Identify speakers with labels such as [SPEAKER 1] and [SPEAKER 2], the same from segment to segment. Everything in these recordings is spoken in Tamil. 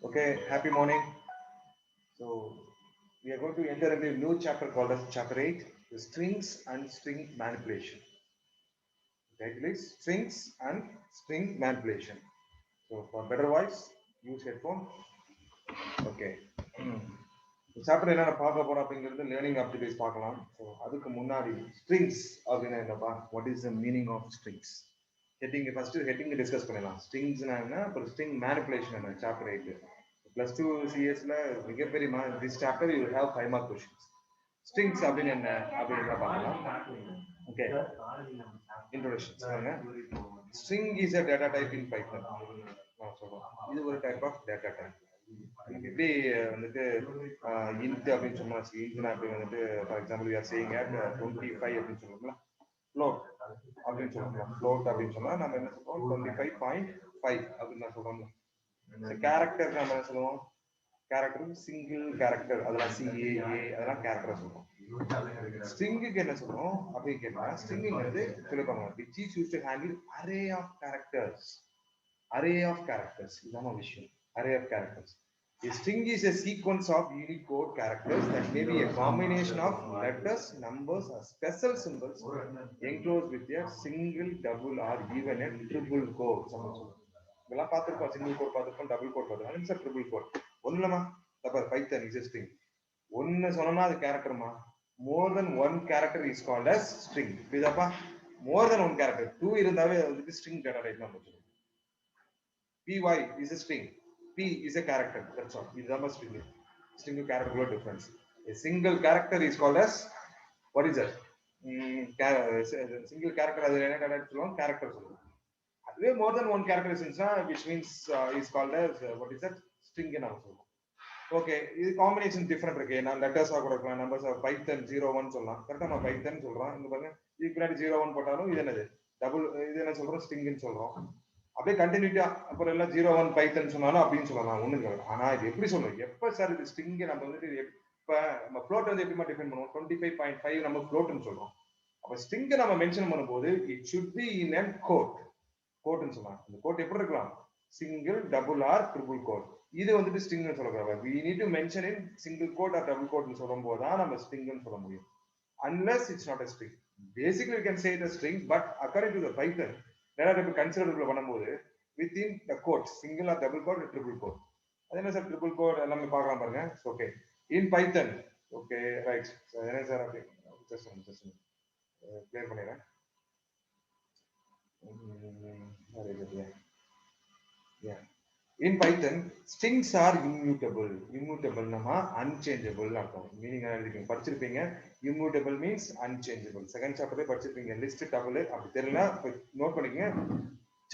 [SPEAKER 1] Okay, happy morning. So we are going to enter into a new chapter called as chapter 8, the strings and string manipulation. Okay, please, strings and string manipulation. So for better voice, use headphone. Okay. Chapter என்ன பார்க்க போறோம் அப்படிங்கிறது லேர்னிங் ஆப்டிவிட்டிஸ் பார்க்கலாம். ஸோ அதுக்கு முன்னாடி ஸ்ட்ரிங்ஸ் அப்படின்னா என்னப்பா, what is the meaning of strings? Heading first heading discuss பண்ணலாம். ஸ்ட்ரிங்ஸ்னா என்ன, அப்புறம் ஸ்ட்ரிங் மேனிபுலேஷன் என்ன, சாப்டர் 8. +2 சிஎஸ்ல மிகப்பெரிய this chapter you have 5 mark questions. Strings அப்படின்னு என்ன அப்படின்னு பார்க்கலாம். ஓகே, இன்ட்ரோடக்ஷன் சொல்லுங்க. String is a data type in Python. சொல்றோம், இது ஒரு டைப் ஆஃப் டேட்டா டைப். எப்படி வந்துட்டு இன்ட் அப்படின்னு சொன்னா இன்ட்னா அப்படி வந்துட்டு for example you are saying at 25 அப்படின்னு சொல்லுவோம்ல, ஃப்ளோட் அப்படின்னு சொல்லுவோம். ஃப்ளோட் அப்படின்னு சொன்னா நம்ம என்ன சொல்றோம், 25.5 அப்படின்னு நான் சொல்றோம்ல. கேரக்டர் நம்ம என்ன சொல்லுவோம், கேரக்டர் சிங்கிள் கேரக்டர், அதெல்லாம் சிஏஏ அதெல்லாம் கேரக்டர் சொல்லுவோம். ஸ்ட்ரிங்குக்கு என்ன சொல்றோம் அப்படின்னு கேட்டா, ஸ்ட்ரிங்குங்கிறது சொல்லிப்பாங்க which is used to handle array of characters. Array of characters இதான விஷயம். Array of characters. A string is a sequence of Unicode characters that may be a combination of letters, numbers, or special symbols enclosed with a single, double, or even a triple quote. இதெல்லாம் பார்த்துருக்கோம், சிங்கிள் கோட் பார்த்துருக்கோம், டபுள் கோட் பார்த்துருக்கோம், சார் ட்ரிபிள் கோட். ஒன்றுலமா தப்பா, பைத்தன் இஸ் a string. ஒன்னு சொன்னோம்னா அது கேரக்டர்மா. More than one character is called as string. இதுப்பா மோர் தென் ஒன் கேரக்டர் 2 இருந்தாவே வந்துட்டு ஸ்ட்ரிங் டேட்டா டைப் தான் போச்சு. py is a string. P is a character. That's all. This is string. String character no difference. A single character is called as, what is that? Single character as a character. More than one character is which means is called as what is that? String and also. Okay, this combination different. Okay, now letters are numbers of Python 01 சொல்லலாம். கரெக்ட்டா நான் Python சொல்றேன். இங்க பாருங்க, இதுக்கு முன்னாடி 01 போட்டாலும் இது என்னது? டபுள் இது என்ன சொல்றோம், ஸ்ட்ரிங் ன்னு சொல்றோம். அப்படியே கண்டினியூட்டா அப்புறம் எல்லாம் 01 பைத்தன் சொன்னாலும் அப்படின்னு சொல்லலாம், ஒண்ணுங்க. ஆனா இது எப்படி சொல்லணும், எப்ப சார் இது ஸ்ட்ரிங் நம்ம வந்துட்டு எப்ப நம்ம ஃப்ளோட் வந்து எப்படி டிஃபைன் பண்ணுவோம், 25.5 நம்ம ஃப்ளோட்னு சொல்றோம். அப்ப ஸ்ட்ரிங் நம்ம மென்ஷன் பண்ணும்போது it should be in a quote. கோட்னு சொல்லலாம். இந்த கோட் எப்படி இருக்கலாம், single, double or triple quote. இது வந்துட்டு ஸ்ட்ரிங்னு சொல்லக்கூடாது. we need to mention in single quote or double quote னு சொல்லும்போது தான் நம்ம ஸ்ட்ரிங்னு சொல்ல முடியும். unless it's not a string. Basically we can say it a string, but according to the Python data type consider பண்ணும்போது within the quote single or double quote or triple quote. அது என்ன சார் ட்ரிபிள் கோட் எல்லாமே பார்க்கலாம் பாருங்க. Okay, in Python. Okay right. என்ன சார் அப்படி ஜஸ்ட் கிளியர் பண்ணிடுறேன். In Python, strings are immutable. Immutable nama unchangeable அர்த்தம். மீனிங் எழுதிருக்கீங்க, படிச்சிருப்பீங்க. Immutable means unchangeable. செகண்ட் சாப்டர்ல படிச்சிருப்பீங்க. லிஸ்ட் டபுள் அப்படி தெரியல நோட் பண்ணிக்கங்க.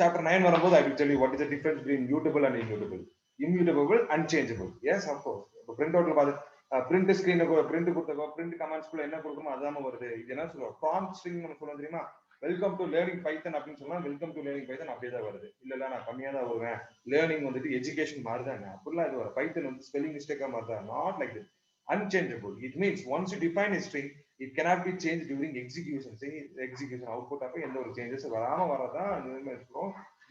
[SPEAKER 1] Chapter 9 வரும்போது I will tell you what is the difference between mutable and immutable. Immutable, unchangeable. Yes, of course. இப்போ பிரிண்ட் அவுட்ல பாத்து பிரிண்ட் ஸ்கிரீனுக்கு பிரிண்ட் கொடுத்தோ, பிரிண்ட் கமாண்ட்ஸ்க்குள்ள என்ன கொடுக்கணுமோ அதாம வருது. இது என்ன சொல்றோம், ப்ராம்ப்ட் ஸ்ட்ரிங் நம்ம சொல்றோம் தெரியுமா. வெல்கம் டு லேர்னிங் பைத்தன் அப்படின்னு சொன்னா வெல்கம் டு லேர்னிங் பைத்தன் அப்படியே தான் வருது. இல்ல நான் கம்மியா தான் வருவேன், லேர்னிங் வந்துட்டு எஜுகேஷன் மாறுதான் அப்படிலாம் இது வரும். பைத்தன் வந்து ஸ்பெல்லிங் மிஸ்டேக்கா மாறுதா, not like this. Unchangeable. It means once you define a string, it cannot be changed during execution. Execution output அப்ப எந்த ஒரு சேஞ்சஸ் வராம வரதான்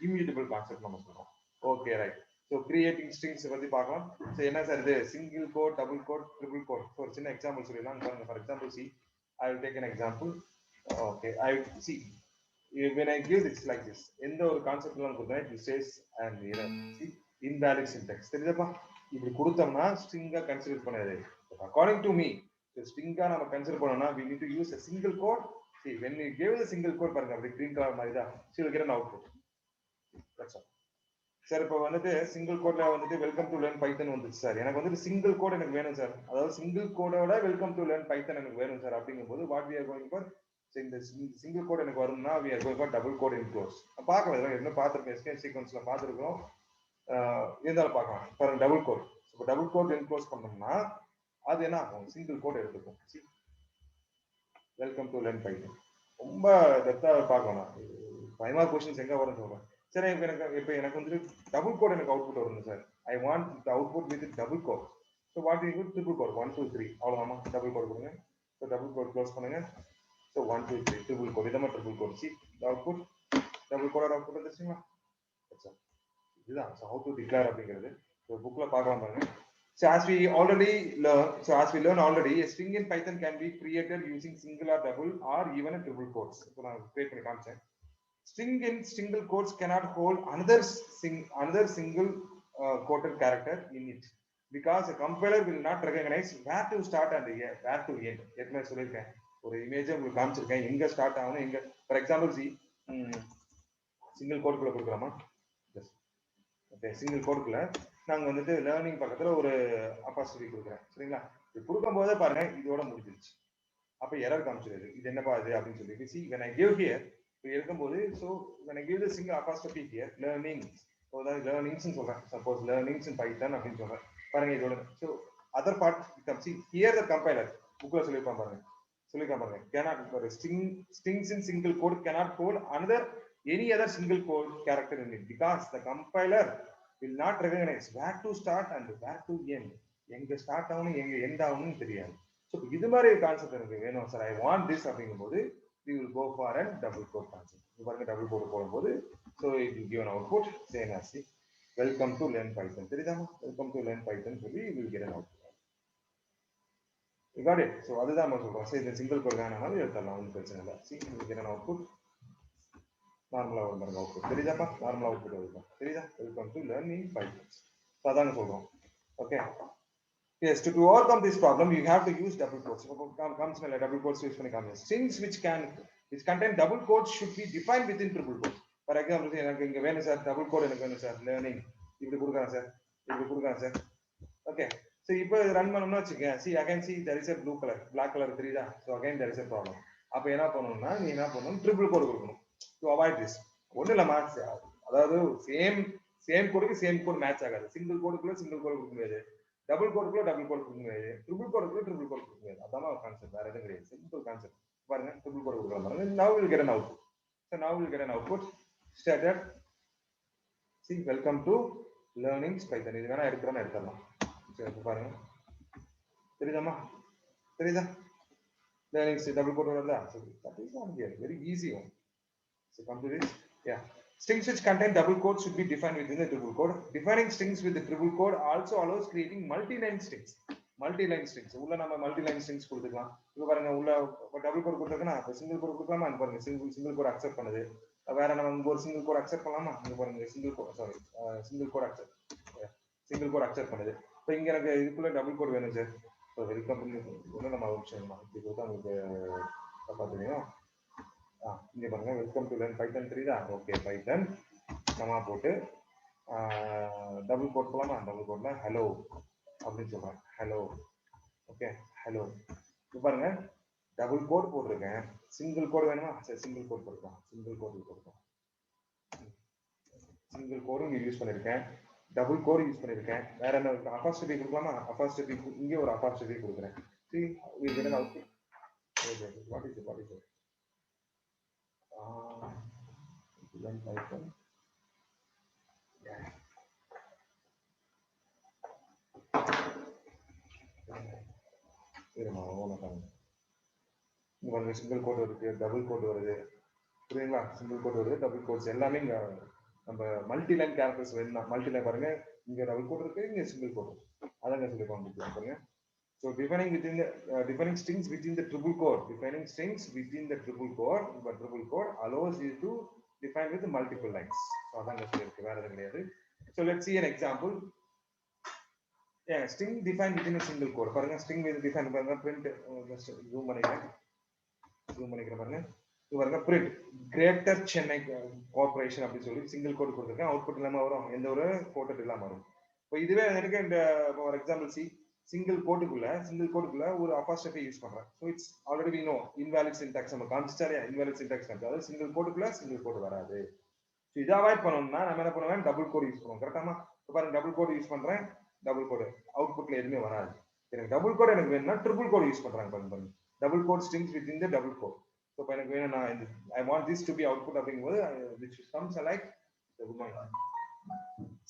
[SPEAKER 1] immutable கான்செப்ட் நம்ம சொல்றோம். Okay right. So creating strings பத்தி பார்க்கலாம். ஸோ என்ன சார் இது, single quote, double quote, triple quote. ஒரு சின்ன எக்ஸாம்பிள் சொல்லிடலாம் பாருங்க. For example C, I will take an example. Okay, I see when I give this like this, எந்த ஒரு கான்செப்ட்லாம் கொடுத்தா it says and see invalid syntax. தெரியுதாப்பா, இப்படி கொடுத்தோம்னா ஸ்ட்ரிங்கா கன்சிடர் பண்ணாது. According to me, ஸ்ட்ரிங்கா நம்ம கன்சிடர் பண்ணோம்னா we need to use a single quote. See, when we give the single quote பாருங்க, அப்படி green color மாதிரி தான், so you will get an output. That's all. Sir இப்போ வந்துட்டு சிங்கிள் கோட்ல வந்துட்டு வெல்கம் டு லேர்ன் பைத்தன் வந்துச்சு சார், எனக்கு வந்துட்டு சிங்கிள் கோட் எனக்கு வேணும் சார், அதாவது சிங்கிள் கோடோட வெல்கம் டு லேர்ன் பைத்தன் எனக்கு வேணும் சார் அப்படிங்கும்போது what we are going for, இந்த சிங்கிள் கோட் எனக்கு வரும்னா we are going for double quote enclose. பார்க்கலாம், இதெல்லாம் என்ன பார்த்துருக்கேன், எஸ்கேப் சீக்வன்ஸ்ல பார்த்துருக்கோம், இருந்தாலும் பார்க்கலாம். இப்போ டபுள் கோட், இப்போ டபுள் கோட் இன்க்ளோஸ் பண்ணோம்னா அது என்ன ஆகும், சிங்கிள் கோட் எடுத்துக்கும். வெல்கம் டு லேர்ன் பைத்தன் ரொம்ப டெப்தா பார்க்கலாம். 5 மார்க் கொஸ்டின்ஸ் எங்க வரும்னு சொல்றேன். சரி, இப்போ எனக்கு வந்துட்டு டபுள் கோட் எனக்கு அவுட்புட் வரணும் sir. I want the output with double quote. So what you use triple quote 1 2 3 அவ்வளோதாமா. டபுள் கோட் கொடுங்க. ஸோ டபுள் கோட் க்ளோஸ் பண்ணுங்க. ஸோ 1 2 3 ட்ரிபிள் கோட், இதமா triple quote. See output double கோடோட அவுட்புட் வந்துச்சுங்களா. இதுதான் ஸோ ஹவு டு டிக்ளேர் அப்படிங்கிறது. So bookல பார்க்கலாம் பாருங்க. So as we already learn already, a string in Python can be created using single or double or even a triple quotes. இப்போ நான் create பண்ணி காமிச்சேன். String in single quotes cannot hold another single quoted character in it because a compiler will not recognize where to start and where to end. ஏற்கனவே சொல்லியிருக்கேன், ஒரு இமேஜ் உங்களுக்கு காமிச்சிருக்கேன், எங்க ஸ்டார்ட் ஆகணும் எங்க. ஃபார் எக்ஸாம்பிள் சிங்கிள் கோடுக்குள்ள கொடுக்கலாமா? ஓகே, சிங்கிள் கோடுக்குள்ள நாங்கள் வந்துட்டு லேர்னிங் பக்கத்தில் ஒரு அப்பாசிட்டி கொடுக்குறேன், சரிங்களா? இது கொடுக்கும்போதே பாருங்க இதோட முடிஞ்சிருச்சு. அப்போ எரர் காமிச்சிருது, இது என்னப்பா இது அப்படின்னு சொல்லிட்டு. C when I give here இப்போ இருக்கும்போது, so when I give the single apostrophe here learning, so அதாவது லேர்னிங்ஸ்னு சொல்கிறேன், சப்போஸ் லேர்னிங்ஸ் இன் பைத்தான் அப்படின்னு சொல்கிறேன் பாருங்க இதோட. So other part see here the compiler புக்கில் சொல்லியிருப்பான் பாருங்க, பாருங்க cannot ஒரு strings in single code cannot hold any other single code character in it because the compiler will not recognize where to start and where to end. எங்க ஸ்டார்ட் ஆகணும் எங்க எண்ட் ஆகணும்னு தெரியாது. ஸோ இது மாதிரி கான்செப்ட் எனக்கு வேணும் சார், ஐ வாண்ட் திஸ் அப்படிங்கும் போது we will go for a double quote concept. இது பாருங்க டபுள் கோட் போடும்போது so it will give an output same as welcome to learn Python. தெரியுதாமா? welcome to learn Python சொல்லி we will get an output. You got it? So அதுதான் நம்ம சொல்றோம். சரி, இந்த சிங்கிள் கோட் வேணாலும் எடுத்துடலாம், ஒன்றும் பிரச்சனை இல்லை. see we will get an output. நார்மலா வரும் பாருங்க அவுட்புட், தெரியுதாப்பா? நார்மலா அவுட்புட் வருது, தெரியுதா? Welcome to learning Python. So அதாங்க சொல்றோம். Okay, yes, to overcome this problem you have to use double quotes. comes மேல double quotes யூஸ் பண்ணி காமிங்க. strings which contain double quotes should be defined within triple quotes. For example எனக்கு இங்க வேணும் சார் டபுள் கோட், எனக்கு வேணும் சார் லேர்னிங் இப்படி கொடுக்குறேன் சார், இப்படி கொடுக்குறேன் சார். ஓகே, ஸோ இப்போ ரன் பண்ணணும்னு வச்சுக்கேன். see again see there is a blue color, black color தெரியுதா? So again there is a problem. அப்போ என்ன பண்ணணும்னா நீ என்ன பண்ணணும், ட்ரிபிள் கோட் கொடுக்கணும் to avoid this. ஒண்ணு இல்ல மேட்ச், அதாவது சேம் கோடுக்கு சேம் கோட் மேட்ச் ஆகாது. சிங்கிள் கோடுக்குள்ள சிங்கிள் கோட் கொடுக்க முடியாது, டபுள் கோடுக்குள்ள டபுள் கோட் கொடுக்க முடியாது, ட்ரிபிள் கோடுக்குள்ள ட்ரிபிள் கோட் கொடுக்க முடியாது. அதான் கான்செப்ட், வேற எதுவும் கிடையாது. சிம்பிள் கான்செப்ட் பாருங்க. ட்ரிபிள் கோட் கொடுக்கலாம் பாருங்க. now we'll get an output. so now we'll get an output started. see welcome to learning Python. இது வேணா எடுக்கிறோம், எடுத்துடலாம். சரி பாருங்க, தெரியுதாமா? தெரியுதா? learning double quote வருதா? சரி, that is not here, very easy one. So come to this. Yeah, strings which contain double quotes should be defined within the triple quote. Defining strings with the triple quote also allows creating multi-line strings. Multi-line strings உள்ள நம்ம multi-line strings கொடுத்துக்கலாம். இப்போ பாருங்க உள்ள டபுள் கோட் கொடுத்துருக்கேன்னா அப்போ சிங்கிள் கோட் கொடுக்கலாமா? அங்க பாருங்க சிங்கிள் கோட் அக்செப்ட் பண்ணுது. வேற நம்ம ஒரு சிங்கிள் கோட் அக்செப்ட் பண்ணலாமா? இங்க பாருங்க சிங்கிள் கோட் அக்செப்ட் பண்ணுது. இப்போ இங்க எனக்கு இதுக்குள்ள டபுள் கோட் வேணும் சார். இப்போ வெல்கம் ஒன்று நம்ம ஆப்ஷன் இப்படி கொடுத்தா உங்களுக்கு பார்த்துக்கணும். இங்க பாருங்க வெல்கம் டு லேர்ன் பைத்தன் தெரியுதா? ஓகே, பைத்தன் கமா போட்டு டபுள் கோட் போலாமா? டபுள் கோட்ல ஹலோ அப்படின்னு சொல்றேன், ஹலோ. Okay, hello. இப்போ பாருங்க டபுள் கோட் போட்டிருக்கேன், சிங்கிள் கோட் வேணுமா? சரி, சிங்கிள் கோட் போட்டுக்கலாம். சிங்கிள் கோடும் இங்க யூஸ் பண்ணிருக்கேன், டபுள் கோட் யூஸ் பண்ணிருக்கேன். வேற என்ன அப்பாசிட்டி கொடுக்கலாமா? அப்பாசிட்டி இங்கே ஒரு அப்பாசிட்டி கொடுக்குறேன். see we get an output. what is it learn Python. Yeah. Single quote இருக்கு, டபுள் கோட் வருது, புரியுங்களா? சிங்கிள் கோட் வருது, டபுள் கோட்ஸ் எல்லாமே இங்க நம்ம மல்டி லைன் கேரக்டர்ஸ் வேணும்னா மல்டி லைன் பாருங்க, இங்க டபுள் கோட் இருக்கு, இங்க சிங்கிள் கோட். அதான் சொல்லிருப்பாங்க பாருங்க. So defining strings within the triple quote. Defining strings within the triple quote, but triple quote allows you to define with multiple lines. So அதான் சொல்லிருக்கு, வேற எதுவும் கிடையாது. So let's see an example. Yeah, string defined within a single quote. பாருங்க string defined பாருங்க print zoom பண்ணிக்கிறேன் பாருங்க. இது பாருங்க print Greater Chennai Corporation அப்படி சொல்லி சிங்கிள் கோட் கொடுத்திருக்கேன். அவுட்புட் இல்லாம வரும், எந்த ஒரு கோட் இல்லாம வரும். இப்போ இதுவே எனக்கு இந்த ஃபார் எக்ஸாம்பிள் சி சிங்கிள் கோட்டுக்குள்ள ஒரு அப்பாஸ்ட்ரோஃபி யூஸ் பண்றேன். So it's already we know invalid syntax நம்ம காமிச்சிட்டாரியா, இன்வாலிட் சின்டாக்ஸ் காமிச்சு, அதாவது சிங்கிள் கோட் வராது. ஸோ இதை அவாய்ட் பண்ணணும்னா நம்ம என்ன பண்ணுவேன், டபுள் கோட் யூஸ் பண்ணுவோம். கரெக்டாமா? இப்போ பாருங்க டபுள் கோட் யூஸ் பண்றேன், டபுள் கோட் அவுட்புட்ல எதுவுமே வராது. எனக்கு டபுள் கோட் எனக்கு வேணும்னா ட்ரிபிள் கோட் யூஸ் பண்றாங்க பாருங்க, double quote strings within the double quote. So இப்போ எனக்கு வேணும் நான் I want this to be output அப்படிங்கும்போது which comes like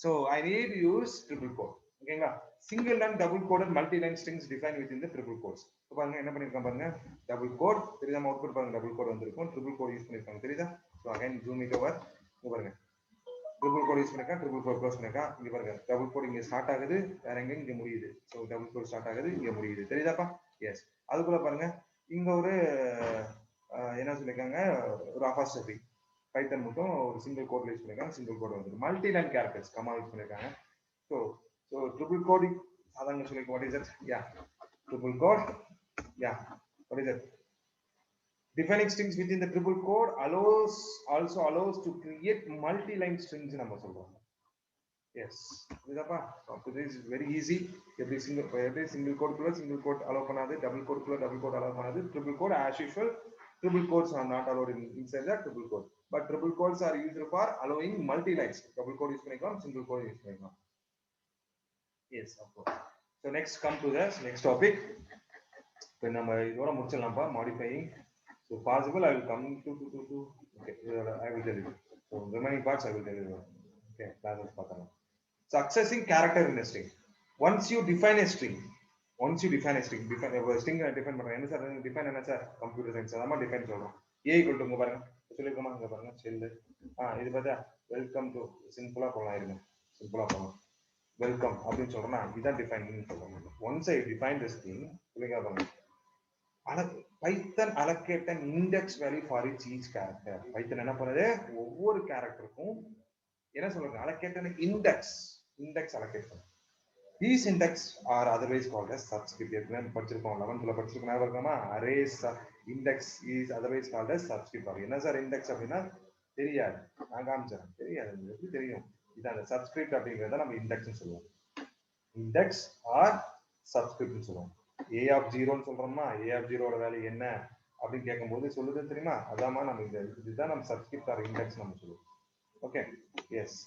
[SPEAKER 1] so I need to use triple quote. ஓகேங்களா? Single and double quoted multi line strings define with in the triple quotes. இப்போ பாருங்க என்ன பண்ணிருக்காங்க பாருங்க, டபுள் கோட் தெரியுதா? அவுட்புட் பாருங்க டபுள் கோட் வந்திருக்கும், ட்ரிபிள் கோட் யூஸ் பண்ணிருக்காங்க தெரியுதா? So again zoom it over. பாருங்க ட்ரிபிள் கோட் யூஸ் பண்ணிருக்கேன், ட்ரிபிள் கோட் க்ளோஸ் பண்ணிருக்கேன். இங்க பாருங்க டபுள் கோட் இங்க ஸ்டார்ட் ஆகுது, வேற எங்க இங்க முடியுது. ஸோ டபுள் கோட் ஸ்டார்ட் ஆகுது, இங்க முடியுது. தெரியுதாப்பா? எஸ். அதுக்குள்ள பாருங்க இங்க ஒரு என்ன சொல்லியிருக்காங்க, ஒரு அபாஸ்ட்ரஃபி பைத்தன் மட்டும் ஒரு சிங்கிள் கோட் யூஸ் பண்ணிருக்காங்க, சிங்கிள் கோட் வந்து multi line characters comma use பண்ணிருக்காங்க. ஸோ ஸோ ட்ரிபிள் கோடிங் அதாங்க சொல்லியிருக்கோம். What is it? Yeah triple quote. Yeah, what is it? Defining strings within the triple quote also allows to create multi-line strings in நம்ம சொல்றோம். Yes, இதுதாப்பா. So this is very easy. every single quote குள்ள single quote allow பண்ணாது, double quote குள்ள double quote allow பண்ணாது. Triple quote as usual, triple quotes are not allowed inside the triple quote. But triple quotes are used for allowing multi-lines. Double quote use பண்ணிக்கலாம், single quote use பண்ணிக்கலாம். Yes, of course. So next come to the next topic. இப்போ நம்ம இதோட முடிச்சிடலாம்ப்பா, modifying. So possible I will come to okay, இதோட I will tell you. So remaining parts I will tell you. Okay, classes பார்க்கலாம். So accessing character in string. Once you define a string, string define பண்ணுறேன். என்ன சார் டிஃபைன்? என்ன சார்? கம்ப்யூட்டர் சயின்ஸ் அதான் டிஃபைன் சொல்கிறோம். ஏ ஈக்குவல் டு, பாருங்க சொல்லியிருக்கோமா, இங்கே பாருங்க செல்லு. இது பார்த்தா வெல்கம் டு, சிம்பிளாக போகலாம். இருங்க, சிம்பிளாக போகலாம். வெல்கம் அப்படின்னு சொல்றோம்னா இதுதான் டிஃபைன் சொல்றோம். ஒன்ஸ் ஐ டிஃபைன் தி ஸ்ட்ரிங், சொல்லுங்க பாருங்க, பைத்தன் allocate an index value for each character. பைத்தன் என்ன பண்ணுது, ஒவ்வொரு கேரக்டருக்கும் என்ன சொல்றாங்க, allocate an index allocate பண்ணும். These index are otherwise called as subscript. ஏற்கனவே படிச்சிருக்கோம், 11th படிச்சிருக்கோம், ஞாபகம் இருக்காமா? arrays index is otherwise called as subscript. என்ன சார் இண்டெக்ஸ் அப்படின்னா? தெரியாது, நான் காமிச்சேன். தெரியாது, எப்படி தெரியும்? இதான் சப்ஸ்கிரிப்ட் அப்படிங்கிறத நம்ம இண்டெக்ஸ்னு சொல்லுவோம். இண்டெக்ஸ் ஆர் சப்ஸ்கிரிப்ட்னு சொல்லுவோம். ஏ ஆஃப் ஜீரோன்னு சொல்றோம்னா ஏ ஆஃப் ஜீரோட வேல்யூ என்ன அப்படின்னு கேட்கும்போது சொல்லுது தெரியுமா? அதாமா நம்ம இதுதான் நம்ம சப்ஸ்கிரிப்ட் ஆர் இண்டெக்ஸ் நம்ம சொல்லுவோம். Okay, yes.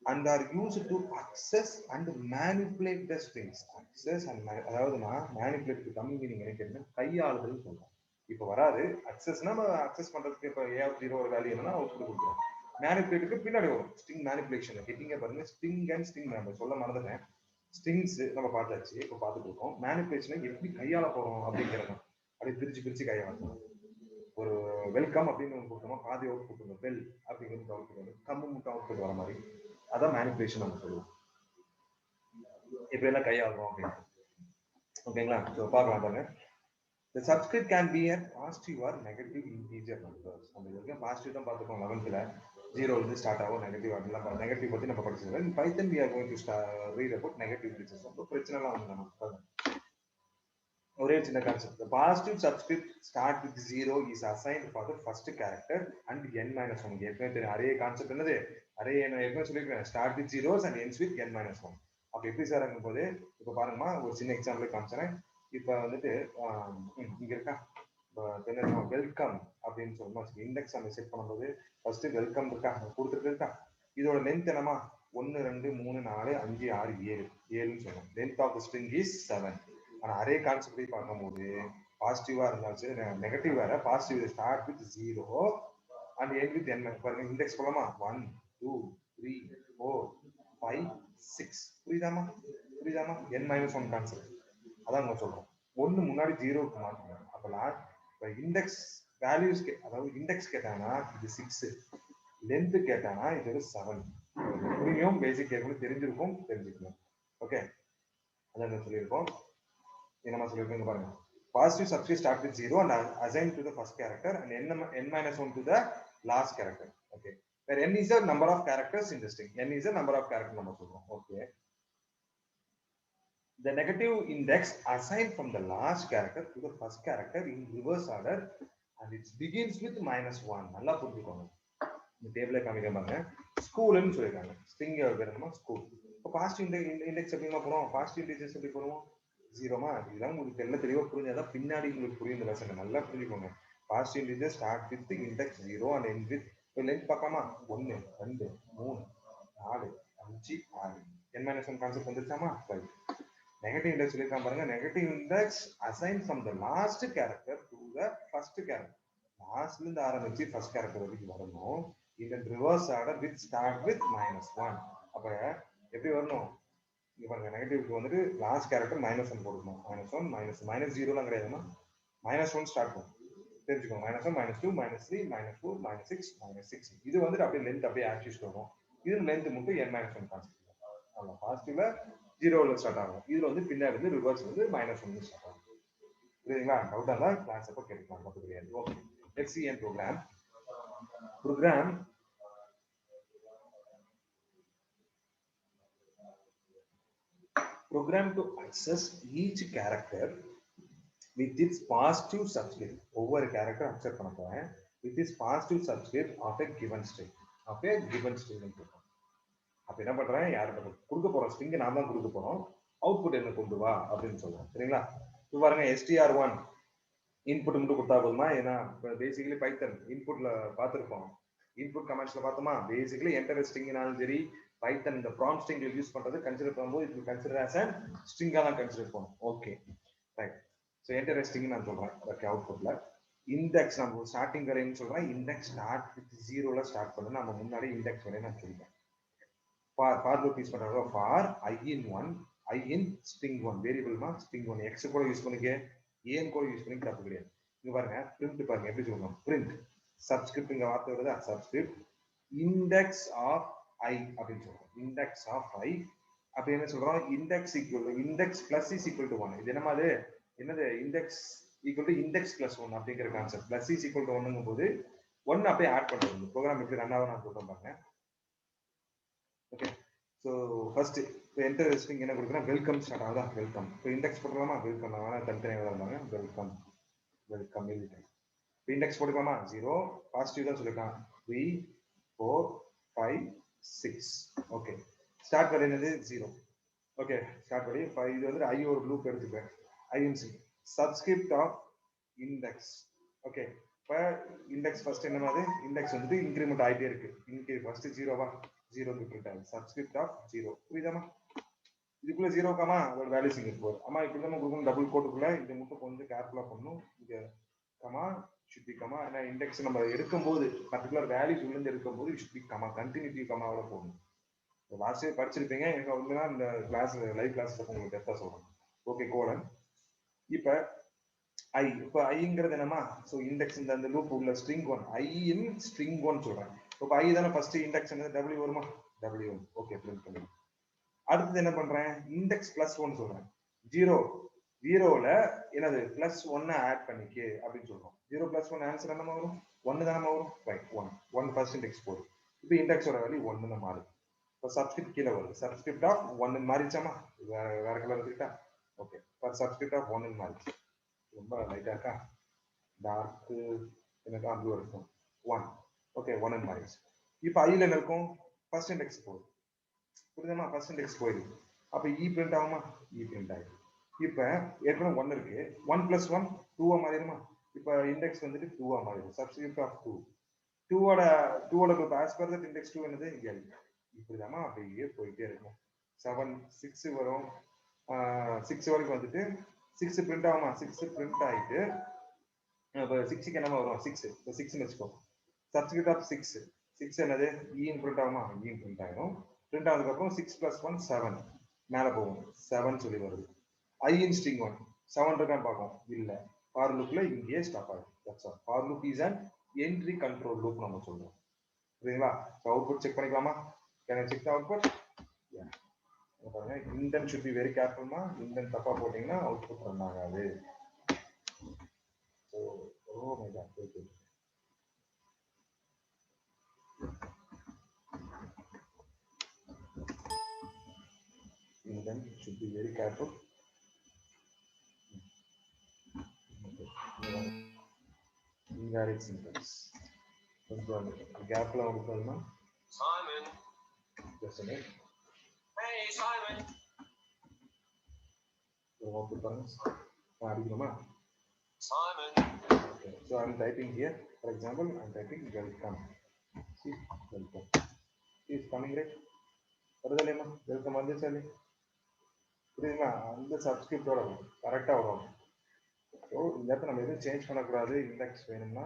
[SPEAKER 1] and are used to access and manipulate the strings. access and அதாவதுனா manipulate Tamil meaning நினைக்கிறேன், கையாளுதல் சொல்றோம். இப்போ வராது அக்சஸ், நம்ம அக்சஸ் பண்றதுக்கு இப்போ ஏ ஆஃப் ஜீரோ ஒரு வேல்யூ என்னன்னா அவுட்புட் கொடுக்குறோம். மேனிபுலேட்டுக்கு பின்னாடி வரும் ஸ்ட்ரிங் மேனிபுலேஷன். ஹெட்டிங்க பாருங்க, ஸ்ட்ரிங் அண்ட் ஸ்ட்ரிங். நம்ம சொல்ல மறந்துட்டேன், ஸ்ட்ரிங்ஸ் நம்ம பார்த்தாச்சு, இப்போ பார்த்துட்டு இருக்கோம். மேனிபுலேஷனை எப்படி கையாள போறோம் அப்படிங்கிறது அப்படியே பிரிச்சு கையாளணும். ஒரு வெல்கம் அப்படின்னு ஒன்று கொடுத்தோம், பாதி அவுட் கொடுத்துருங்க, வெல் அப்படிங்கிறது அவுட் கொடுங்க, கம்மு மட்டும் அவுட் வர மாதிரி, அதான் மேனிபுலேஷன் நம்ம சொல்லுவோம். இப்படி எல்லாம் கையாளுறோம் அப்படின்னு. ஓகேங்களா? ஸோ பார்க்கலாம் பாருங்க. The subscript can be a positive or negative integer numbers. நம்ம இதுக்கு பாசிட்டிவ் தான் பார்த்துக்கோம் 11th. 0 இருந்து ஸ்டார்ட் ஆகும், நெகட்டிவ் அப்படிலாம் நெகட்டிவ் பத்தி நம்ம படிச்சிருக்கோம். In Python we are going to read about negative integers. அப்போ பிரச்சனைலாம் வந்து நம்ம ஒரே சின்ன concept. The positive subscript start with 0 is assigned for the first character and n-1. ஏற்கனவே தெரியும் அரே கான்செப்ட் என்னது, அரே என்ன ஏற்கனவே சொல்லியிருக்கேன், start with zeros and ends with n-1. அப்போ எப்படி சார் அங்கும் போது இப்போ பாருங்கம்மா, ஒரு சின்ன எக்ஸாம்பிள் காமிச்சேன். இப்போ வந்துட்டு இங்க இருக்கா, வெல்கம் அப்படின்னு சொல்லணும். இண்டெக்ஸ் நம்ம செட் பண்ணும்போது ஃபர்ஸ்ட் வெல்கம் இருக்கா, கொடுத்துட்டு இருக்கா, இதோட லென்த் என்னமா 1 2 3 4 5 6 7 7ன்னு சொல்லணும். Length of the string is 7. ஆனா அரே கான்செப்ட் பார்க்கும்போது பாசிட்டிவா இருந்தாலும் சரி நெகட்டிவ் வேற, positive start with 0 and end with n. பாருங்க இண்டெக்ஸ் போலாமா, 1 2 3 4 5 6. புரியுதாமா n-1 கான்செப்ட் அதான் நம்ம சொல்றோம். 1 முன்னாடி 0க்கு மாற்றணும். அப்பெல்லாம் இண்டெக்ஸ் வேல்யூஸ் அதாவது இண்டெக்ஸ் கேட்டானா இது 6, லென்த் கேட்டானா இது 7. புரியும், பேசிக் ஏற்கனவே தெரிஞ்சிருக்கும். ஓகே, அதான் சொல்லியிருக்கோம். என்னமா சொல்லியிருக்கோங்க பாருங்க. Positive subscript start with 0 and assign to the first character and n-1 to the last character. Okay, where n is the number of characters in the string. n is the number of characters நம்ம சொல்றோம். Okay, the negative index assigned from the last character to the first character in reverse order and it begins with -1. நல்லா புரிஞ்சுக்கோங்க. இந்த டேபிளை காமிக்கமாங்க. ஸ்கூல்னு சொல்லிருக்காங்க, ஸ்ட்ரிங் பேர் என்னமா ஸ்கூல். இப்போ பாசிட்டிவ் இண்டெக்ஸ் எப்படிமா போறோம், பாசிட்டிவ் இண்டெக்ஸ் எப்படி போடுவோம், 0மா. இதெல்லாம் உங்களுக்கு தெளிவா புரிஞ்சாதான் பின்னாடி உங்களுக்கு புரியும். இந்த லெசன் நல்லா புரிஞ்சுக்கோங்க. Positive index start with index 0 and end with length பார்க்காம 1 2 3 4 5 6. n-1 கான்செப்ட் வந்துருச்சாமா. ரைட். நெகட்டிவ் இண்டெக்ஸ் சொல்லிருக்கான் பாருங்க. Negative index assign from the last character to the first character. லாஸ்ட்ல இருந்து ஆரம்பிச்சு ஃபர்ஸ்ட் கேரக்டர் வரைக்கும் வரணும். இந்த reverse order with start with -1. அப்ப எப்படி வரணும், இங்க பாருங்க, நெகட்டிவ்க்கு வந்துட்டு லாஸ்ட் கேரக்டர் -1 போடணும். -1 -0 கிடையாதுன்னா -1 ஸ்டார்ட் பண்ணும். தெரிஞ்சுக்கோங்க -1 -2 -3 -4 -6 -6 இது வந்துட்டு அப்படியே லென்த் அப்படியே ஆக்சிஸ் வரும். இது லென்த் மட்டும் n-1 கான்ஸ்டன்ட் ஆமா பாசிட்டிவ்ல 0ல ஸ்டார்ட் ஆகும். இதுல வந்து பின்னாடி வந்து ரிவர்ஸ் வந்து -1 ஸ்டார்ட் ஆகும். புரியுதுங்களா? டவுட்டா இருந்தா கிளாஸ் அப்போ கேட்கலாம், தப்பு கிடையாது. Okay, let's see a program to access each character with its positive subscript. ஒவ்வொரு கேரக்டர் அக்செப்ட் பண்ண போறேன் with its positive subscript of a given string. அப்ப என்ன பண்றேன், யாருக்கு கொடுக்க போறோம் ஸ்ட்ரிங் நான் தான் கொடுக்க போறோம், அவுட்புட் என்ன கொண்டு வா அப்படின்னு சொல்றோம். சரிங்களா? இப்போ பாருங்க str1 இன்புட் மட்டும் கொடுத்தா போதுமா? ஏன்னா பேசிக்கலி பைத்தன் இன்புட்ல பார்த்துருப்போம், இன்புட் கமெண்ட்ஸ்ல பார்த்தோமா, பேசிக்கலி என்டர் ஸ்ட்ரிங்னாலும் சரி பைத்தன் இந்த ப்ராம்ப்ட் ஸ்ட்ரிங் யூஸ் பண்றது கன்சிடர் பண்ணும்போது இது கன்சிடர் ஆஸ் அன் ஸ்ட்ரிங்கா தான் கன்சிடர் பண்ணும். Okay right. So enter string நான் சொல்றேன். ஓகே, அவுட்புட்ல இண்டெக்ஸ் நம்ம ஸ்டார்டிங் வரைன்னு சொல்றேன். இண்டெக்ஸ் ஸ்டார்ட் வித் 0ல ஸ்டார்ட் பண்ணு. நம்ம முன்னாடி இண்டெக்ஸ் வரையும் நான் சொல்றேன். ஃபார் லூப் யூஸ் பண்றாங்க. For i in 1 i in string 1 வேரியபிள்னா string 1 x கூட யூஸ் பண்ணிக்க, ஏன் கூட யூஸ் பண்ணி தப்பு கிடையாது. இங்க பாருங்க பிரிண்ட் பாருங்க எப்படி சொல்றோம், பிரிண்ட் சப்ஸ்கிரிப்ட் இங்க வார்த்தை வருதா, சப்ஸ்கிரிப்ட் இண்டெக்ஸ் ஆஃப் i அப்படின்னு சொல்றோம். இண்டெக்ஸ் ஆஃப் i அப்படி என்ன சொல்றோம், index equal to index plus is equal to 1. இது என்னமா, அது என்னது, index equal to index plus 1 அப்படிங்கிற concept. Plus is equal to 1ங்கும் போது 1 அப்படியே ஆட் பண்றது. இந்த ப்ரோக்ராம் எப்படி ரன் ஆகும் நான் சொல்றேன் பாருங்க. ஓகே, ஸோ ஃபர்ஸ்ட் இப்போ என்டர் ஸ்ட்ரிங் என்ன கொடுக்குறேன், வெல்கம் ஸ்டார்ட் ஆகுதா, வெல்கம். இப்போ இண்டெக்ஸ் போட்டுக்கலாமா, வெல்கம். நான் தனித்தனியாக இருந்தாங்க, வெல்கம் வெல்கம் எழுதிட்டேன். இப்போ இண்டெக்ஸ் போட்டுக்கலாமா, 0 பாசிட்டிவ் தான் சொல்லிருக்கான், 3 4 5 6. ஓகே, ஸ்டார்ட் வேல்யூ என்னது 0. Okay, start value 5. இது வந்து ஐ ஒரு லூப் எடுத்துப்பேன், INC subscript of index. Okay, இப்போ இண்டெக்ஸ் ஃபர்ஸ்ட் என்ன மாதிரி, இண்டெக்ஸ் வந்துட்டு இன்க்ரிமெண்ட் ஆகிட்டே இருக்கு. இன்கே ஃபர்ஸ்ட் 0வா, 0 பிரிண்ட் ஆகுது, சப்ஸ்கிரிப்ட் ஆஃப் 0. புரியுதாமா? இதுக்குள்ள 0 காமா அதோட வேல்யூ இங்க போகுது. ஆமா இப்படி தான் கொடுக்கணும், டபுள் கோட்டுக்குள்ள. இது மட்டும் கொஞ்சம் கேர்ஃபுல்லா பண்ணணும். இங்க கமா should be கமா, ஏன்னா இண்டெக்ஸ் நம்ம எடுக்கும்போது பர்டிகுலர் வேல்யூஸ் உள்ள இருந்து எடுக்கும்போது should be கமா, கண்டினியூட்டி கமாவோட போகணும். லாஸ்ட் படிச்சிருப்பீங்க, எனக்கு வந்து இந்த கிளாஸ் லைவ் கிளாஸ் உங்களுக்கு டெப்தா சொல்றேன். Okay, colon. இப்ப ஐ, இப்போ ஐங்கிறது என்னமா, ஸோ இண்டெக்ஸ் இந்த லூப் உள்ள ஸ்ட்ரிங் 1 ஐ இன் ஸ்ட்ரிங் 1 சொல்றேன். இப்போ ஐ தானே ஃபர்ஸ்ட் இண்டெக்ஸ் என்னது, டபிள்யூ வருமா, டபிள்யூ. ஓகே, பிரிண்ட் பண்ணி அடுத்தது என்ன பண்றேன், இண்டெக்ஸ் பிளஸ் 1 சொல்றேன். 0ல என்னது பிளஸ் 1 ஆட் பண்ணிக்கு அப்படின்னு சொல்றோம். 0 பிளஸ் 1 ஆன்சர் என்ன வரும், 1 தானே வரும். ரைட், 1 ஃபர்ஸ்ட் இண்டெக்ஸ் போடு. இப்போ இண்டெக்ஸோட வேல்யூ 1 மாறுது. இப்போ சப்ஸ்கிரிப்ட் கீழே வருது, சப்ஸ்கிரிப்ட் ஆஃப் 1 மாறிச்சாமா, வேற கலர் எடுத்துக்கிட்டா. ஓகே, ஃபார் சப்ஸ்கிரிப்ட் ஆஃப் 1 மாறிச்சு. ரொம்ப லைட்டா இருக்கா, டார்க் எனக்கு ப்ளூ இருக்கும். 1. ஓகே, 1 மாறிச்சு. இப்போ ஐல என்ன இருக்கும், ஃபர்ஸ்ட் இண்டெக்ஸ் போகுது. புரியுதுமா, ஃபர்ஸ்ட் இண்டெக்ஸ் போயிடுது. அப்போ இ பிரிண்ட் ஆகுமா, இ பிரிண்ட் ஆகுது. இப்போ ஏற்கனவே 1 இருக்கு, 1 + 1 2 மாறிடுமா. இப்போ இண்டெக்ஸ் வந்துட்டு 2 மாறிடும், சப்ஸ்கிரிப்ட் ஆஃப் 2. 2ஓட group as per that index 2 என்னது எல். இப்படிதாமா அப்படியே போயிட்டே இருக்கும். 7 6 வரும், 6 வரைக்கும் வந்துட்டு 6 பிரிண்ட் ஆகுமா, 6 பிரிண்ட் ஆகிட்டு இப்போ 6க்கு என்ன வரும், 6. இப்போ 6ன்னு வச்சுக்கோ, சப்ஸ்கிரிப்ட் ஆஃப் 6. 6 என்னது, இன் பிரிண்ட் ஆகுமா, இன் பிரிண்ட் ஆகிடும். பிரிண்ட் ஆனதுக்கப்புறம் 6 + 1 7 மேலே போகும், 7 சொல்லி வருது. ஐ இன் ஸ்ட்ரிங் 1 7 இருக்கான்னு பார்க்கும், இல்லை. ஃபார் லூப்ல இங்கேயே ஸ்டாப் ஆகுது. That's all. For loop is an entry control loop நம்ம சொல்றோம். புரியுதுங்களா? ஸோ அவுட்புட் செக் பண்ணிக்கலாமா, can I check the output? பாருங்க, இண்டென்ட் should be very carefulமா. இண்டென்ட் தப்பா போட்டீங்கன்னா அவுட்புட் ரன் ஆகாது. So oh my God, okay. Indent should be very careful. Invalid syntax. Gap la odukalna. Simon. Just a minute. Hey Simon. Simon. Okay. So I'm typing here. For example, I'm typing welcome. See, welcome. He is coming, right? வருதல்லையம்மா, வெல்கம் வந்துச்சாலே. புரியுதுங்களா? அந்த சப்ஸ்கிரிப்டோட கரெக்டாக வரும். ஸோ இந்த இடத்துல நம்ம எதுவும் சேஞ்ச் பண்ணக்கூடாது. இண்டெக்ஸ் வேணும்னா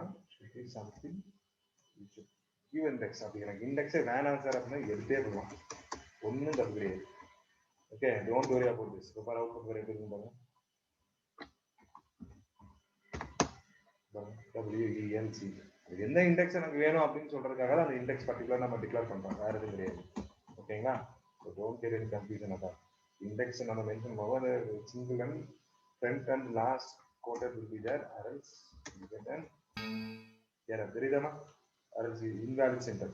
[SPEAKER 1] சம்திங் கியூ இண்டெக்ஸ். அப்படி எனக்கு இண்டெக்ஸே வேணாம் சார் அப்படின்னா எடுத்தே போகலாம், ஒன்றும் தப்பு கிடையாது. Okay, don't worry about this. இப்போ அவுட்புட் வரை எப்படி பாருங்க, WENC. எந்த இண்டெக்ஸ் எனக்கு வேணும் அப்படின்னு சொல்றதுக்காக அந்த இண்டெக்ஸ் பர்டிகுலர் நம்ம டிக்ளேர் பண்றோம், வேற எதுவும் கிடையாது. ஓகேங்களா? So don't get any confusion அதான். இண்டெக்ஸ் நம்ம மென்ஷன் பண்ணுவோம், single and front and last quoted will be there, or else error தெரியுதாமா, or else invalid syntax.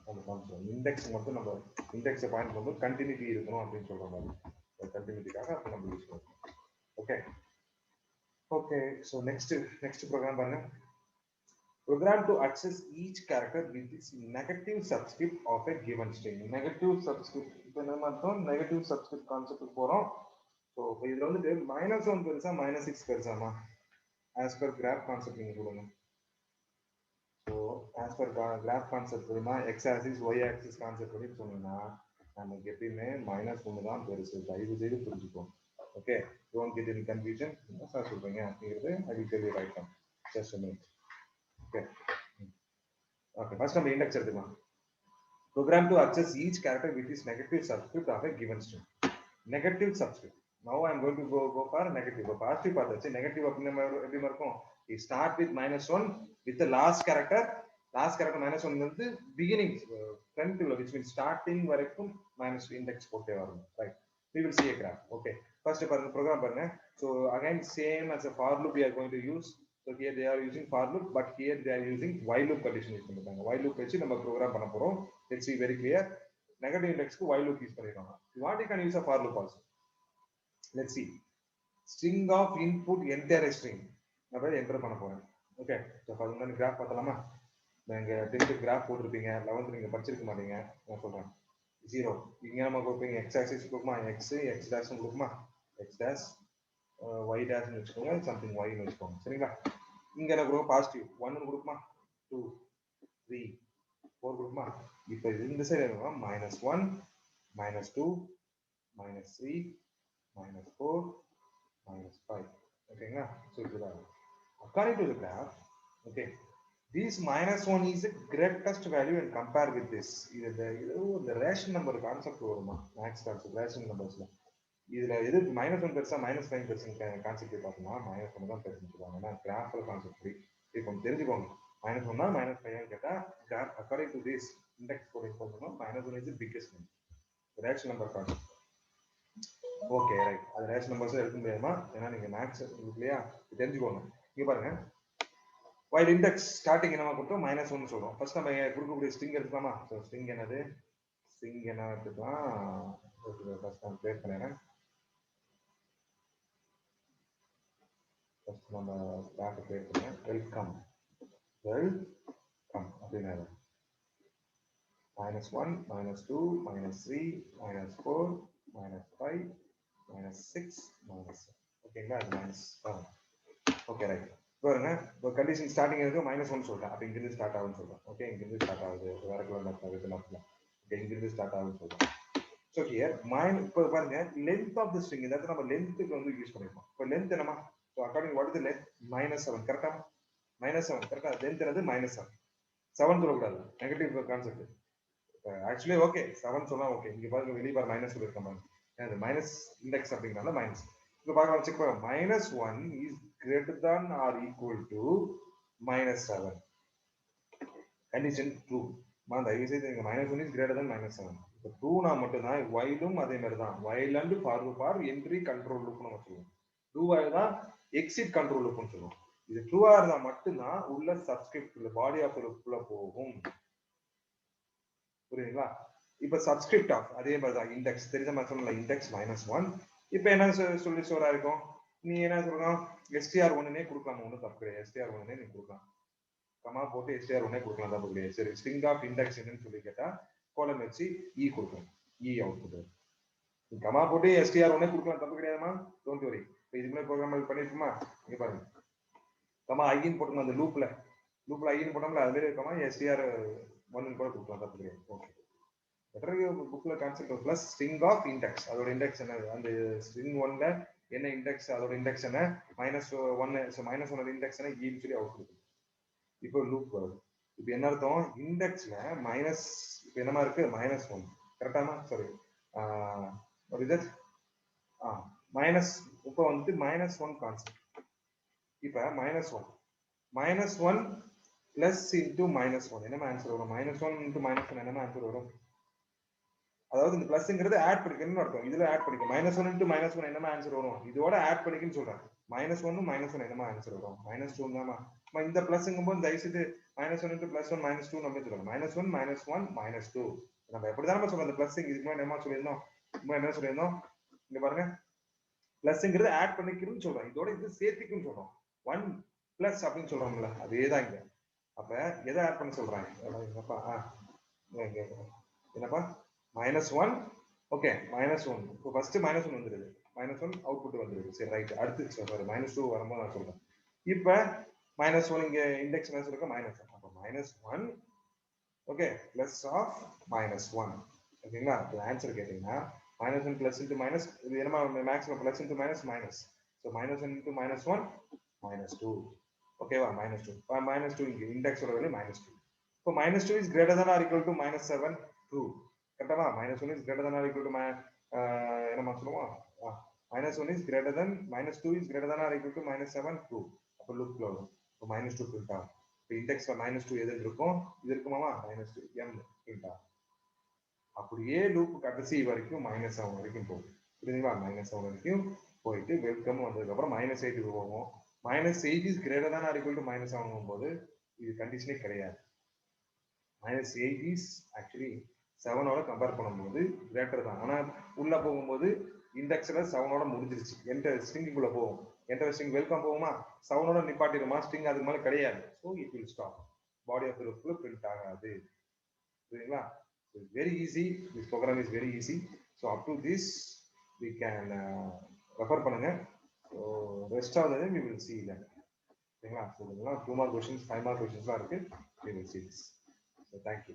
[SPEAKER 1] அந்த கான்செப்ட் இண்டெக்ஸ் மட்டும் நம்ம இண்டெக்ஸை பாயிண்ட் பண்ணும்போது கண்டினியூட்டி இருக்கணும் அப்படின்னு சொல்ற மாதிரி, கண்டினியூட்டிக்காக அப்போ நம்ம யூஸ் பண்ணுவோம். Okay okay. So next program பாருங்க. Program to access each character with its negative subscript of a given string. Negative subscript இப்போ நம்ம அர்த்தம் நெகட்டிவ் சப்ஸ்கிரிப்ட் கான்செப்ட் போறோம். ஸோ இதுல வந்துட்டு -1 பெருசா -6 பெருசாமா, ஆஸ் பர் கிராஃப் கான்செப்ட் நீங்க சொல்லுங்க. So as per graph concept தெரியுமா, X axis Y axis concept படி சொன்னீங்கன்னா நமக்கு எப்பயுமே -1 தான் பெருசு. தயவு செய்து புரிஞ்சுக்கோங்க. Okay, don't get any confusion. என்ன சார் சொல்றீங்க அப்படிங்கிறது ஐ will tell you right now. Just a minute. Okay. Okay. First, நம்ம index எடுத்துக்கலாம். Program to access each character with its negative subscript of a given string. Negative subscript. Now I am going to go for negative. இப்போ positive பார்த்தாச்சு. Negative அப்படின்னா எப்படி இருக்கும்? We start with -1 with the last character. Last character -1 வந்து beginning front which means starting வரைக்கும் minus index போட்டே வரும். Right. We will see a graph. Okay. First பாருங்க program பாருங்க. So again same as a for loop we are going to use. So here they are using for loop, but here they are using while loop condition use பண்ணிருக்காங்க. While loop வச்சு நம்ம program பண்ண போறோம். Let's see very clear. Negative index க்கு while loop யூஸ் பண்ணிருக்காங்க. You want you can use a for loop also. Let's see. String of input entire string. நான் போய் என்டர் பண்ண போறேன். ஓகே, ஸோ அது முன்னாடி கிராஃப் பார்த்தலாமா? நீங்கள் 10th கிராஃப் போட்டிருப்பீங்க, 11th நீங்கள் படிச்சிருக்க மாட்டீங்க. நான் சொல்கிறேன் 0. இங்கே நம்ம கொடுப்பீங்க எக்ஸ் ஆக்சிஸ் கொடுக்குமா, எக்ஸ் டேஷ்னு கொடுக்குமா, எக்ஸ் டேஷ் ஒய் டேஷ்னு வச்சுக்கோங்க, சம்திங் ஒய்னு வச்சுக்கோங்க. சரிங்களா? இங்கே என்ன கொடுக்கும், பாசிட்டிவ் 1 கொடுக்குமா, 2 3 4 கொடுக்குமா. இப்போ இந்த சைடு என்னன்னா -1 -2 -3 -4 -5. ஓகேங்களா? ஸோ இதுதான் according to the graph. Okay, this -1 is the greatest value and compare with this. இது the ration number கான்செப்ட் வருமா, மேக்ஸ் கான்செப்ட் ரேஷன் நம்பர்ஸ்ல இதுல எது -1 பெருசா -5 பெருசா கான்செப்ட் பார்த்தோம்னா -1 தான் பெருசுன்னு சொல்லுவாங்க. ஏன்னா கிராஃப்ல கான்செப்ட் இப்போ கொஞ்சம் தெரிஞ்சுக்கோங்க. -1 தான் -5 கேட்டா graph according to this index quote inform -1 is the biggest number. Ration number concept. Okay right, அது ரேஷன் நம்பர்ஸ் எடுக்க முடியாதுமா, ஏன்னா நீங்க மேக்ஸ் இல்லையா, தெரிஞ்சுக்கோங்க. இங்க பாருங்க, while index starting என்னமா கொடுத்தோம் -1 சொல்றோம். ஃபர்ஸ்ட் நம்ம கொடுக்கக்கூடிய ஸ்ட்ரிங் எடுத்துக்கலாமா? ஸோ ஸ்ட்ரிங் என்னது, ஸ்ட்ரிங் என்ன எடுத்துக்கலாம், ஃபர்ஸ்ட் நான் கிரியேட் பண்ணிடுறேன். ஃபர்ஸ்ட் நம்ம ஸ்டார்ட் கிரியேட் பண்ணுறேன். வெல்கம் அப்படின்னு -1 -2 -3 -4 -5 -6 -7. ஓகேங்களா? அது -7. Okay right. பாருங்க, இப்போ கண்டிஷன் ஸ்டார்டிங் இருக்கு -1 சொல்றேன். அப்போ இங்கிருந்து ஸ்டார்ட் ஆகும்னு சொல்றேன். ஓகே, இங்கிருந்து ஸ்டார்ட் ஆகுது, வேற கலர் ஓகே, இங்கிருந்து ஸ்டார்ட் ஆகும்னு சொல்றேன். ஸோ ஹியர் இப்போ பாருங்க லென்த் ஆஃப் தி ஸ்ட்ரிங், இதாவது நம்ம லென்த்துக்கு வந்து யூஸ் பண்ணிருக்கோம். இப்போ லென்த் என்னமா, so according what is length -7 கரெக்டா, -7 கரெக்டா. லென்த் என்னது -7 சொல்லக்கூடாது, நெகட்டிவ் கான்செப்ட். ஆக்சுவலி ஓகே 7 சொன்னா ஓகே. இங்க பாருங்க வெளியே பாரு மைனஸ் சொல்லிருக்க மாதிரி, அது மைனஸ் இண்டெக்ஸ் அப்படிங்கறத மைனஸ். இப்போ பாருங்க செக் பண்ணுங்க, -1 is greater than or equal to -7. Condition true. தயவு செய்து இங்க -1 is greater than -7. இப்போ ட்ரூனா மட்டும்தான் whileம் அதே மாதிரி தான். while and for loop are entry control loop நம்ம சொல்லுவோம். ட்ரூவா தான் எக்ஸிட் கண்ட்ரோல் லூப்னு சொல்லுவோம். இது ட்ரூவா இருந்தா மட்டும்தான் உள்ள சப்ஸ்கிரிப்ட் பாடி ஆஃப் லூப்ல போகும். புரியுதுங்களா? இப்ப சப்ஸ்கிரிப்ட் ஆஃப் அதே மாதிரி தான் இண்டெக்ஸ் தெரிஞ்ச மாதிரி சொல்லல, இண்டெக்ஸ் -1. இப்போ என்ன சொல்லி ஸ்டோரா இருக்கும், நீ என்ன சொல்லலாம், str1 கொடுக்கலாம், ஒன்றும் தப்பு கிடையாது. str1 நீ கொடுக்கலாம், கமா போட்டு str1 கொடுக்கலாம், தப்பு கிடையாது. சரி, ஸ்ட்ரிங் ஆஃப் இண்டெக்ஸ் என்னன்னு சொல்லி கேட்டா கோலம் வச்சு இ கொடுக்கும், இ அவுட்புட். கமா போட்டு str1 கொடுக்கலாம், தப்பு கிடையாதுமா, டோன்ட் வரி. இப்போ இதுக்கு முன்னாடி ப்ரோக்ராம் பண்ணிருக்குமா, இங்க பாருங்க, கமா ஐன்னு போட்டோம், அந்த லூப்ல ஐன்னு போட்டோம்ல, அது மாதிரி கமா str1 கூட கொடுக்கலாம், தப்பு கிடையாது. ஓகே, புக்ல concept plus string of index, அதோட இண்டெக்ஸ் என்ன, அந்த ஸ்ட்ரிங் 1ல என்ன இண்டெக்ஸ், அதோட இண்டெக்ஸ் என்ன -1, ஸோ -1 இண்டெக்ஸ் என்ன ஈன்னு சொல்லி அவுட் கொடுக்கும். இப்போ லூப் வருது. இப்போ என்ன அர்த்தம், இண்டெக்ஸ்ல மைனஸ் இப்போ என்னமா இருக்கு -1 கரெக்டாமா, sorry what is that, minus. இப்போ வந்து -1 கான்செப்ட். இப்போ -1 -1 plus into -1 என்ன ஆன்சர் வரும்? -1 into -1 என்ன ஆன்சர் வரும்? அதாவது இந்த பிளஸ்ங்கிறது ஆட் பண்ணிக்கணும்னு அர்த்தம். இதுல ஆட் பண்ணிக்க -1 into -1 என்ன ஆன்சர் வரும்? இதோட ஆட் பண்ணிக்கன்னு சொல்றேன். -1 -1 என்ன ஆன்சர் வரும்? -2 தாமா. இந்த பிளஸ்ங்கும் போது தயவு செய்து -1 into +1 -2 நம்ம சொல்றோம். -1 -1 -2 நம்ம எப்படிதான் சொல்றோம் அந்த பிளஸ் இதுக்கு முன்னாடி என்ன சொல்லியிருந்தோம்? என்ன சொல்லியிருந்தோம்? இங்க பாருங்க பிளஸ்ங்கிறது ஆட் பண்ணிக்கணும்னு சொல்றோம். இதோட இது சேர்த்துக்குன்னு சொல்றோம். 1 பிளஸ் அப்படின்னு சொல்றோம்ல அதேதான் இங்க. அப்ப எதை ஆட் பண்ண சொல்றாங்க? என்னப்பா -1 ஓகே -1 இப்போ ஃபர்ஸ்ட் -1 வந்துருது. -1 அவுட்புட் வந்துருது. சரி ரைட். அடுத்து சாரி -2 வரும்போது நான் சொல்றேன். இப்போ -1 இங்க இண்டெக்ஸ் என்ன சொல்லுங்க -1. அப்போ -1 ஓகே பிளஸ் ஆஃப் -1 ஓகேங்களா? இப்போ ஆன்சர் கேட்டீங்கன்னா -1 பிளஸ் இன்டு மைனஸ் இது என்ன maximum plus into minus minus. So -1 into -1 -2 ஓகேவா? -2 -2 இங்க இண்டெக்ஸோட வேல்யூ -2. இப்போ -2 is greater than or equal to -7 2 கரெக்டாவா? -1 is greater than or equal to என்ன சொல்லுவோம்? -1 is greater than -2 is greater than or equal to -7 2. அப்போ லூப்ல வரும். இப்போ -2 பிரிண்ட் ஆகும். இப்போ இண்டெக்ஸ்ல -2 எது இருக்கும்? இது இருக்குமாமா? -2 m பிரிண்ட் ஆகும். அப்படியே லூப் கடைசி வரைக்கும் -7 வரைக்கும் போகும். புரியுதுங்களா? -7 வரைக்கும் போயிட்டு வெல்கம் வந்ததுக்கு அப்புறம் -8க்கு போவோம். -8 is greater than or equal to -7 போது இது கண்டிஷனே கிடையாது. -8 இஸ் ஆக்சுவலி 7ஓட கம்பேர் பண்ணும்போது கிரேட்டர் தான். ஆனா உள்ள போகும்போது இண்டெக்ஸ்ல 7ஓட முடிஞ்சிருச்சு. என்டர் ஸ்ட்ரிங்குள்ள போகும். என்டர் ஸ்ட்ரிங் வெல்கம் போகுமா? 7ஓட நிப்பாட்டிடுமா? ஸ்ட்ரிங் அதுக்கு மேல கிடையாது. So it will stop. Body of the லூப்ல பிரிண்ட் ஆகாது. புரியுதுங்களா? Very easy. This program is very easy. So up to this we can refer பண்ணுங்க. So rest of the time we will see that. ஓகேங்களா? ஸோ இதெல்லாம் 2 மார்க் கொஸ்டின்ஸ் 5 மார்க் கொஸ்டின்ஸ்லாம் இருக்கு. We will see this. So thank you.